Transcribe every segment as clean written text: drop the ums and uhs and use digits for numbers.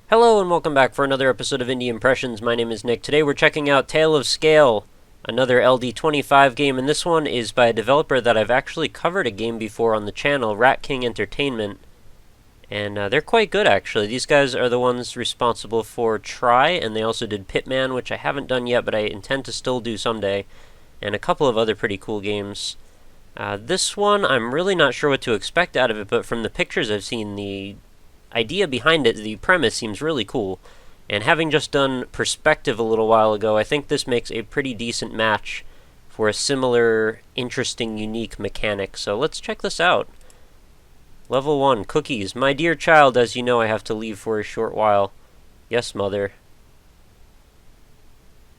Hello and welcome back for another episode of Indie Impressions. My name is Nick. Today we're checking out Tale of Scale, another LD25 game, and this one is by a developer that I've actually covered a game before on the channel, Rat King Entertainment, and they're quite good actually. These guys are the ones responsible for Try, and they also did Pitman, which I haven't done yet, but I intend to still do someday, and a couple of other pretty cool games. This one, I'm really not sure what to expect out of it, but from the pictures I've seen, the idea behind it, the premise seems really cool, and having just done Perspective a little while ago, I think this makes a pretty decent match for a similar, interesting, unique mechanic. So let's check this out. Level 1, Cookies. My dear child, as you know, I have to leave for a short while. Yes, mother.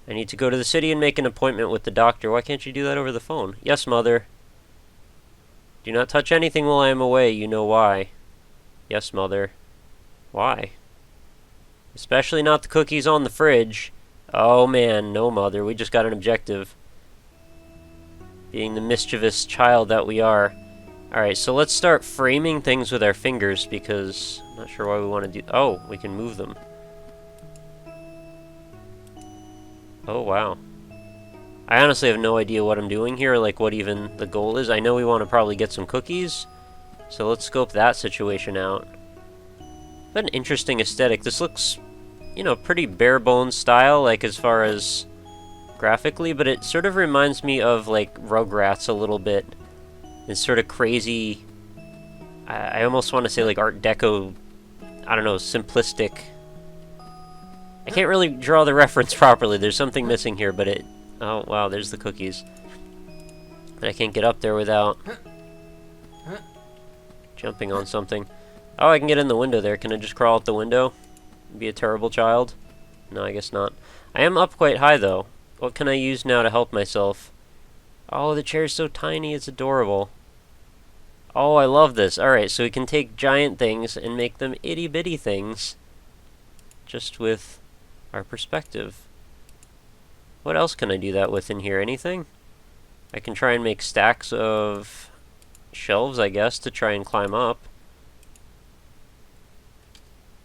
I need to go to the city and make an appointment with the doctor. Why can't you do that over the phone? Yes, mother. Do not touch anything while I am away. You know why. Yes, mother. Why? Especially not the cookies on the fridge. Oh man, no mother, we just got an objective. Being the mischievous child that we are. Alright, so let's start framing things with our fingers because I'm not sure why we want to do... Oh, we can move them. Oh wow. I honestly have no idea what I'm doing here, like what even the goal is. I know we want to probably get some cookies, so let's scope that situation out. But an interesting aesthetic. This looks, you know, pretty bare bones style, like as far as graphically, but it sort of reminds me of like Rugrats a little bit. It's sort of crazy. I almost want to say like Art Deco, I don't know, simplistic. I can't really draw the reference properly. There's something missing here, but it... Oh, wow, there's the cookies. And I can't get up there without jumping on something. Oh, I can get in the window there. Can I just crawl out the window? Be a terrible child? No, I guess not. I am up quite high, though. What can I use now to help myself? Oh, the chair's so tiny. It's adorable. Oh, I love this. Alright, so we can take giant things and make them itty-bitty things. Just with our perspective. What else can I do that with in here? Anything? I can try and make stacks of shelves, I guess, to try and climb up.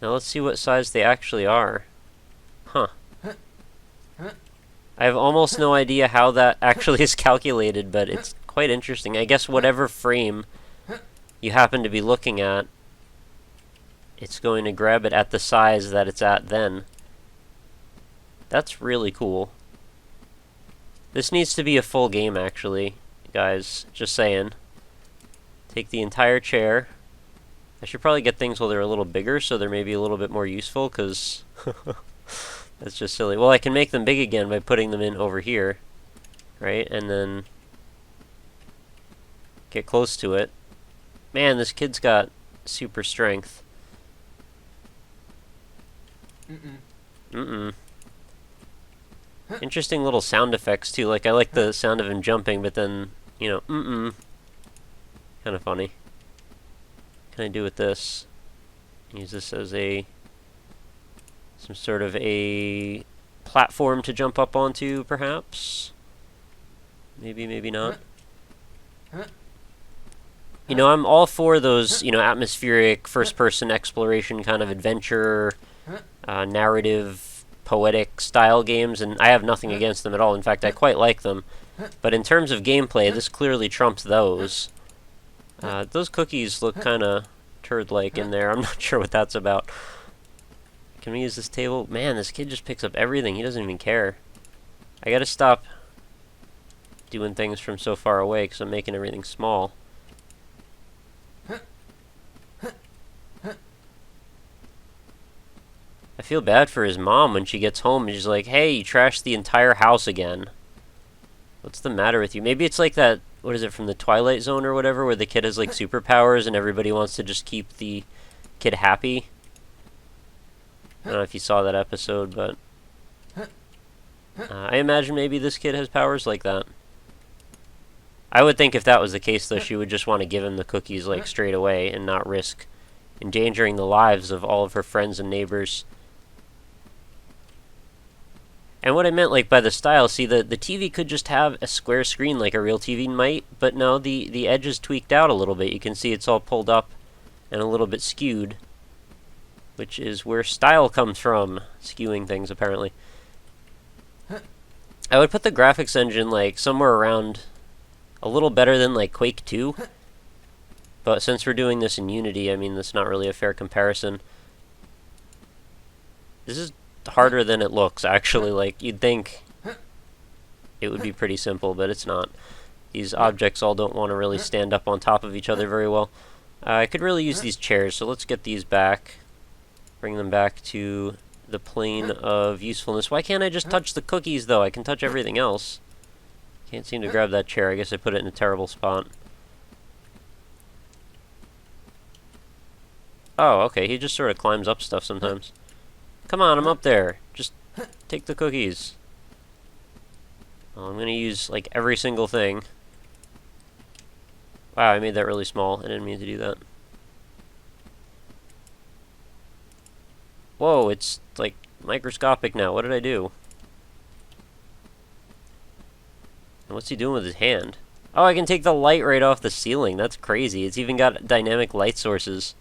Now let's see what size they actually are. Huh. I have almost no idea how that actually is calculated, but it's quite interesting. I guess whatever frame you happen to be looking at, it's going to grab it at the size that it's at then. That's really cool. This needs to be a full game, actually, guys. Just saying. Take the entire chair. I should probably get things while they're a little bigger, so they're maybe a little bit more useful, because that's just silly. Well, I can make them big again by putting them in over here, right? And then get close to it. Man, this kid's got super strength. Interesting little sound effects, too. Like, I like the sound of him jumping, but then, you know, kind of funny. What can I do with this? Use this as some sort of a platform to jump up onto, perhaps? Maybe, maybe not. You know, I'm all for those, you know, atmospheric, first-person exploration kind of adventure, narrative, poetic style games, and I have nothing against them at all. In fact, I quite like them. But in terms of gameplay, this clearly trumps those. Those cookies look kind of turd-like in there. I'm not sure what that's about. Can we use this table? Man, this kid just picks up everything. He doesn't even care. I gotta stop doing things from so far away because I'm making everything small. I feel bad for his mom when she gets home and she's like, hey, you trashed the entire house again. What's the matter with you? Maybe it's like that, what is it, from the Twilight Zone or whatever, where the kid has like superpowers and everybody wants to just keep the kid happy. I don't know if you saw that episode, but I imagine maybe this kid has powers like that. I would think if that was the case, though, she would just want to give him the cookies like straight away and not risk endangering the lives of all of her friends and neighbors. And what I meant, like, by the style, see, the TV could just have a square screen like a real TV might, but no, the edge is tweaked out a little bit. You can see it's all pulled up and a little bit skewed. which is where style comes from, skewing things apparently. I would put the graphics engine like somewhere around a little better than like Quake 2, but since we're doing this in Unity, I mean, that's not really a fair comparison. This is harder than it looks, actually. Like, you'd think it would be pretty simple, but it's not. These objects all don't want to really stand up on top of each other very well. I could really use these chairs, so let's get these back. Bring them back to the plane of usefulness. Why can't I just touch the cookies, though? I can touch everything else. Can't seem to grab that chair. I guess I put it in a terrible spot. Oh, okay. He just sort of climbs up stuff sometimes. Come on, I'm up there. Just take the cookies. Oh, I'm going to use, like, every single thing. Wow, I made that really small. I didn't mean to do that. Whoa, it's, like, microscopic now. What did I do? And what's he doing with his hand? Oh, I can take the light right off the ceiling. That's crazy. It's even got dynamic light sources.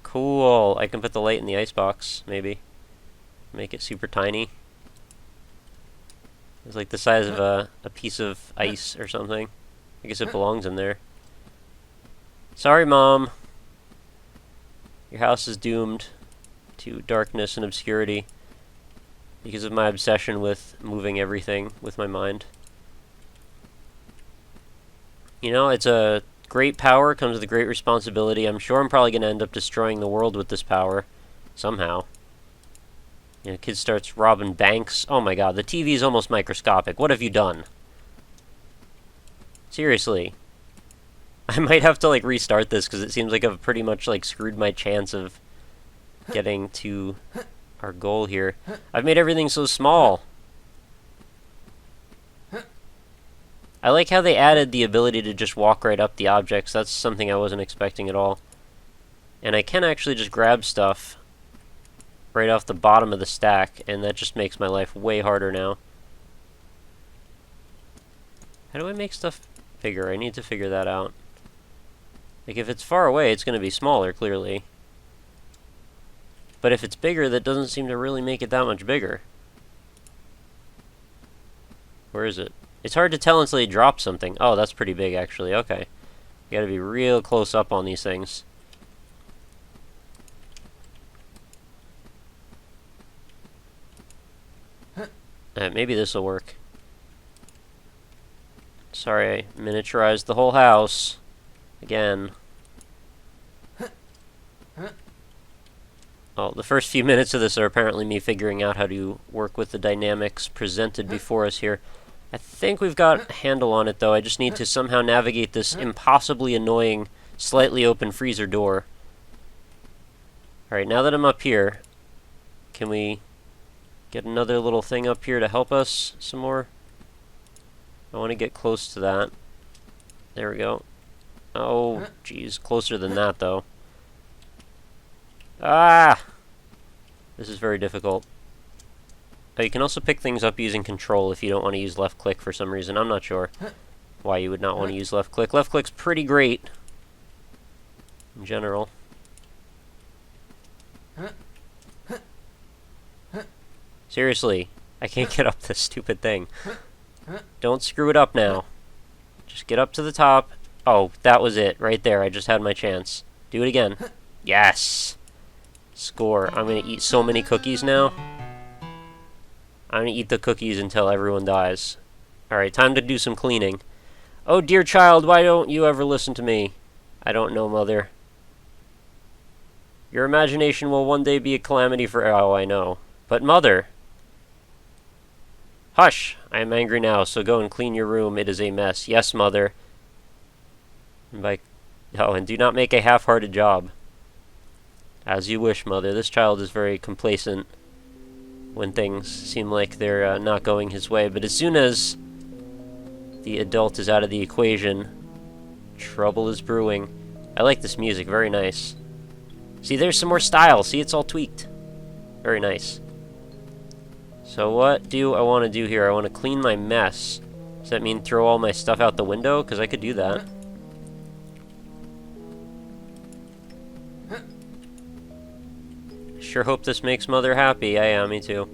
Cool. I can put the light in the icebox, maybe. Make it super tiny. It's like the size of a piece of ice or something. I guess it belongs in there. Sorry, Mom. Your house is doomed to darkness and obscurity because of my obsession with moving everything with my mind. You know, it's a great power, comes with a great responsibility. I'm sure I'm probably going to end up destroying the world with this power. Somehow. You know, kid starts robbing banks. Oh my god, the TV is almost microscopic. What have you done? Seriously. I might have to, like, restart this, because it seems like I've pretty much, like, screwed my chance of getting to our goal here. I've made everything so small. I like how they added the ability to just walk right up the objects. That's something I wasn't expecting at all. And I can actually just grab stuff right off the bottom of the stack, and that just makes my life way harder now. How do I make stuff bigger? I need to figure that out. Like, if it's far away, it's going to be smaller, clearly. But if it's bigger, that doesn't seem to really make it that much bigger. Where is it? It's hard to tell until you drop something. Oh, that's pretty big, actually. Okay. You gotta be real close up on these things. Maybe this will work. Sorry, I miniaturized the whole house. Again. Oh, the first few minutes of this are apparently me figuring out how to work with the dynamics presented before us here. I think we've got a handle on it, though. I just need to somehow navigate this impossibly annoying, slightly open freezer door. Alright, now that I'm up here, can we get another little thing up here to help us some more? I want to get close to that. There we go. Oh, geez. Closer than that, though. Ah! This is very difficult. Oh, you can also pick things up using control if you don't want to use left click for some reason. I'm not sure why you would not want to use left click. Left click's pretty great in general. Seriously, I can't get up this stupid thing. Don't screw it up now. Just get up to the top. Oh, that was it. Right there. I just had my chance. Do it again. Yes! Score. I'm going to eat so many cookies now. I'm going to eat the cookies until everyone dies. Alright, time to do some cleaning. Oh, dear child, why don't you ever listen to me? I don't know, Mother. Your imagination will one day be a calamity for... Oh, I know. But, Mother... Hush! I am angry now, so go and clean your room. It is a mess. Yes, Mother. And do not make a half-hearted job. As you wish, Mother. This child is very complacent when things seem like they're not going his way. But as soon as the adult is out of the equation, trouble is brewing. I like this music. Very nice. See, there's some more style. See, it's all tweaked. Very nice. So what do I want to do here? I want to clean my mess. Does that mean throw all my stuff out the window? Because I could do that. sure hope this makes Mother happy. Yeah, me too.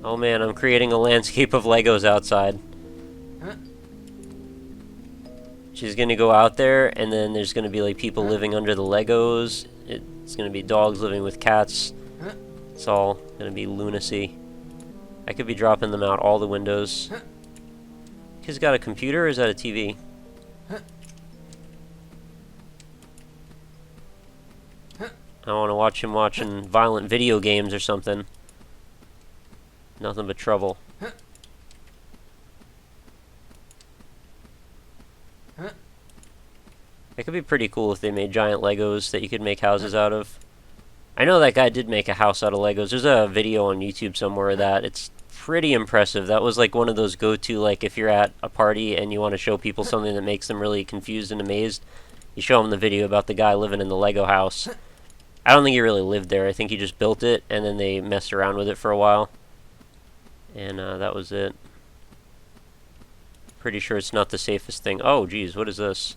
Oh man, I'm creating a landscape of Legos outside. She's gonna go out there, and then there's gonna be like people living under the Legos. It's gonna be dogs living with cats. It's all gonna be lunacy. I could be dropping them out all the windows. Kid's got a computer, or is that a TV? I want to watch him watching violent video games or something. Nothing but trouble. It could be pretty cool if they made giant Legos that you could make houses out of. I know that guy did make a house out of Legos. There's a video on YouTube somewhere of that. It's pretty impressive. That was like one of those go-to, like if you're at a party and you want to show people something that makes them really confused and amazed, you show them the video about the guy living in the Lego house. I don't think he really lived there. I think he just built it and then they messed around with it for a while. And that was it. Pretty sure it's not the safest thing. Oh, geez, what is this?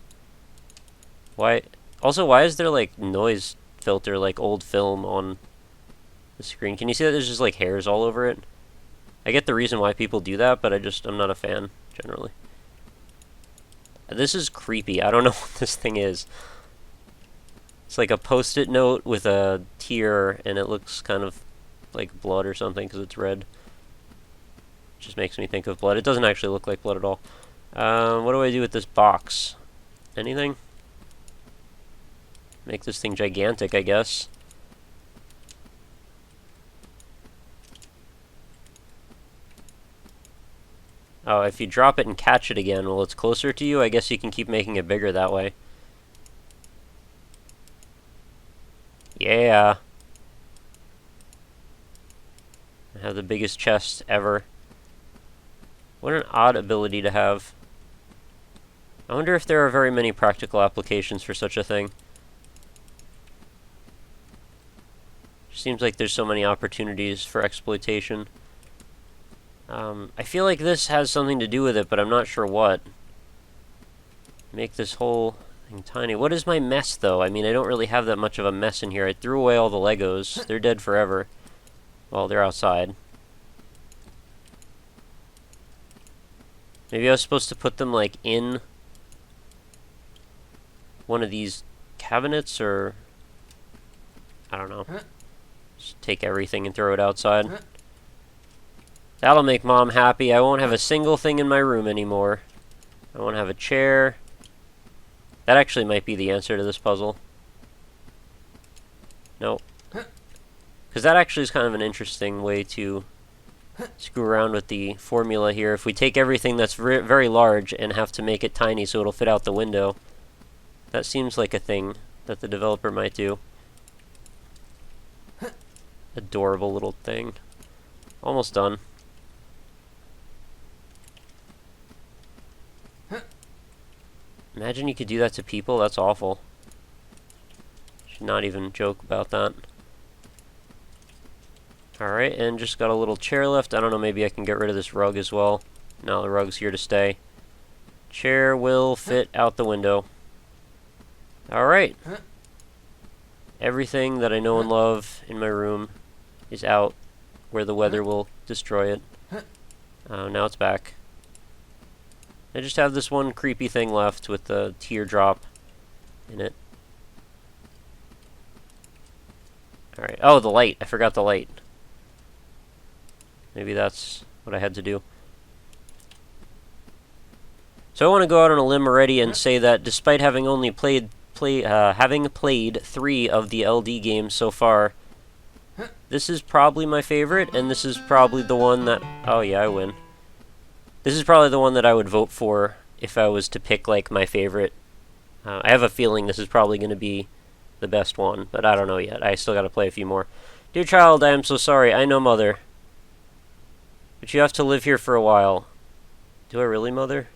Why? Also, why is there like noise filter, like old film on the screen? Can you see that there's just like hairs all over it? I get the reason why people do that, but I'm not a fan, generally. This is creepy. I don't know what this thing is. It's like a post-it note with a tear, and it looks kind of like blood or something because it's red. Just makes me think of blood. It doesn't actually look like blood at all. What do I do with this box? Anything? Make this thing gigantic, I guess. Oh, if you drop it and catch it again, well, it's closer to you. I guess you can keep making it bigger that way. Yeah. I have the biggest chest ever. What an odd ability to have. I wonder if there are very many practical applications for such a thing. Seems like there's so many opportunities for exploitation. I feel like this has something to do with it, but I'm not sure what. Make this whole thing tiny. What is my mess, though? I mean, I don't really have that much of a mess in here. I threw away all the Legos. They're dead forever. Well, they're outside. Maybe I was supposed to put them, like, in one of these cabinets, or... I don't know. Just take everything and throw it outside. That'll make Mom happy. I won't have a single thing in my room anymore. I won't have a chair. That actually might be the answer to this puzzle. Nope. Because that actually is kind of an interesting way to screw around with the formula here. If we take everything that's very large and have to make it tiny so it'll fit out the window, that seems like a thing that the developer might do. Adorable little thing. Almost done. Imagine you could do that to people. That's awful. Should not even joke about that. Alright, and just got a little chair left. I don't know, maybe I can get rid of this rug as well. No, the rug's here to stay. Chair will fit out the window. Alright. Everything that I know and love in my room is out where the weather will destroy it. Now it's back. I just have this one creepy thing left with the teardrop in it. Alright. Oh, the light. I forgot the light. Maybe that's what I had to do. So I want to go out on a limb already and say that despite having only played 3 of the LD games so far, this is probably my favorite, and this is probably the one that... Oh yeah, I win. This is probably the one that I would vote for if I was to pick, like, my favorite. I have a feeling this is probably going to be the best one, but I don't know yet. I still got to play a few more. Dear child, I am so sorry. I know, Mother. But you have to live here for a while. Do I really, Mother?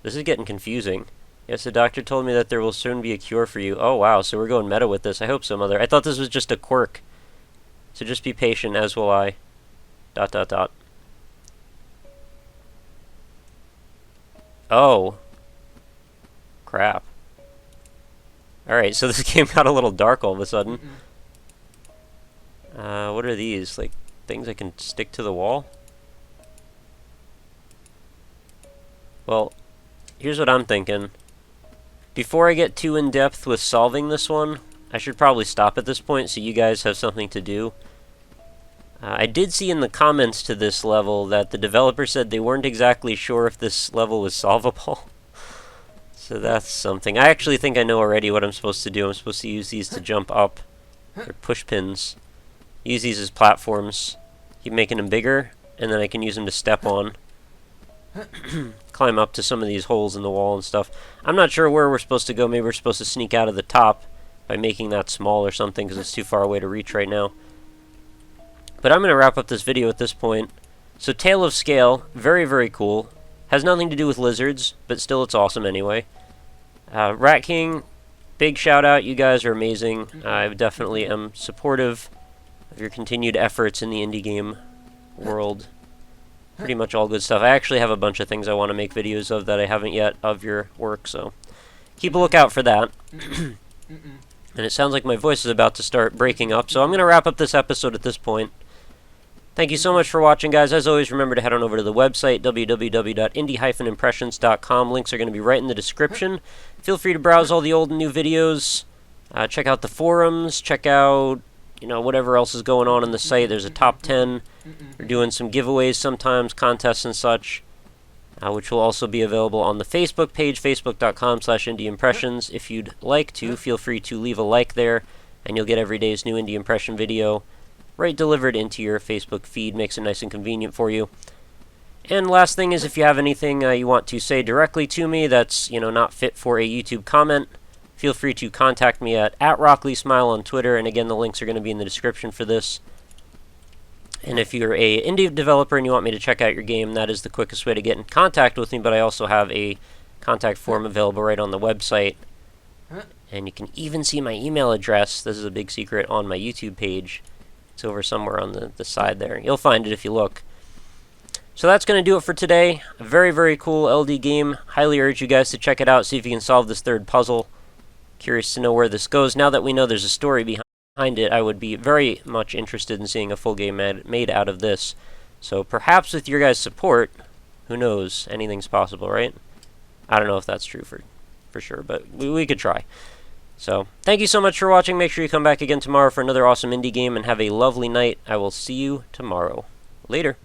This is getting confusing. Yes, the doctor told me that there will soon be a cure for you. Oh, wow, so we're going meta with this. I hope so, Mother. I thought this was just a quirk. So just be patient, as will I. ... Oh. Crap. Alright, so this game got a little dark all of a sudden. What are these? Like, things I can stick to the wall? Well, here's what I'm thinking. Before I get too in-depth with solving this one, I should probably stop at this point so you guys have something to do. I did see in the comments to this level that the developer said they weren't exactly sure if this level was solvable. So that's something. I actually think I know already what I'm supposed to do. I'm supposed to use these to jump up. They're push pins. Use these as platforms. Keep making them bigger, and then I can use them to step on. Climb up to some of these holes in the wall and stuff. I'm not sure where we're supposed to go. Maybe we're supposed to sneak out of the top by making that small or something, because it's too far away to reach right now. But I'm going to wrap up this video at this point. So Tale of Scale, very, very cool. Has nothing to do with lizards, but still it's awesome anyway. Rat King, big shout out. You guys are amazing. I definitely am supportive of your continued efforts in the indie game world. Pretty much all good stuff. I actually have a bunch of things I want to make videos of that I haven't yet of your work, so keep a lookout for that. And it sounds like my voice is about to start breaking up, so I'm going to wrap up this episode at this point. Thank you so much for watching, guys. As always, remember to head on over to the website, www.indie-impressions.com. Links are going to be right in the description. Feel free to browse all the old and new videos. Check out the forums. Check out, whatever else is going on the site. There's a top 10. We're doing some giveaways sometimes, contests and such, which will also be available on the Facebook page, facebook.com/indieimpressions. If you'd like to, feel free to leave a like there, and you'll get every day's new indie impression video right delivered into your Facebook feed. Makes it nice and convenient for you. And last thing is, if you have anything you want to say directly to me that's not fit for a YouTube comment, feel free to contact me at RockLeeSmile on Twitter, and again, the links are going to be in the description for this. And if you're a indie developer and you want me to check out your game, that is the quickest way to get in contact with me, but I also have a contact form available right on the website. And you can even see my email address. This is a big secret on my YouTube page. It's over somewhere on the side there. You'll find it if you look. So that's going to do it for today. A very, very cool LD game. Highly urge you guys to check it out, see if you can solve this third puzzle. Curious to know where this goes. Now that we know there's a story behind it, I would be very much interested in seeing a full game made out of this. So perhaps with your guys' support, who knows, anything's possible, right? I don't know if that's true for sure, but we could try. So, thank you so much for watching. Make sure you come back again tomorrow for another awesome indie game, and have a lovely night. I will see you tomorrow. Later.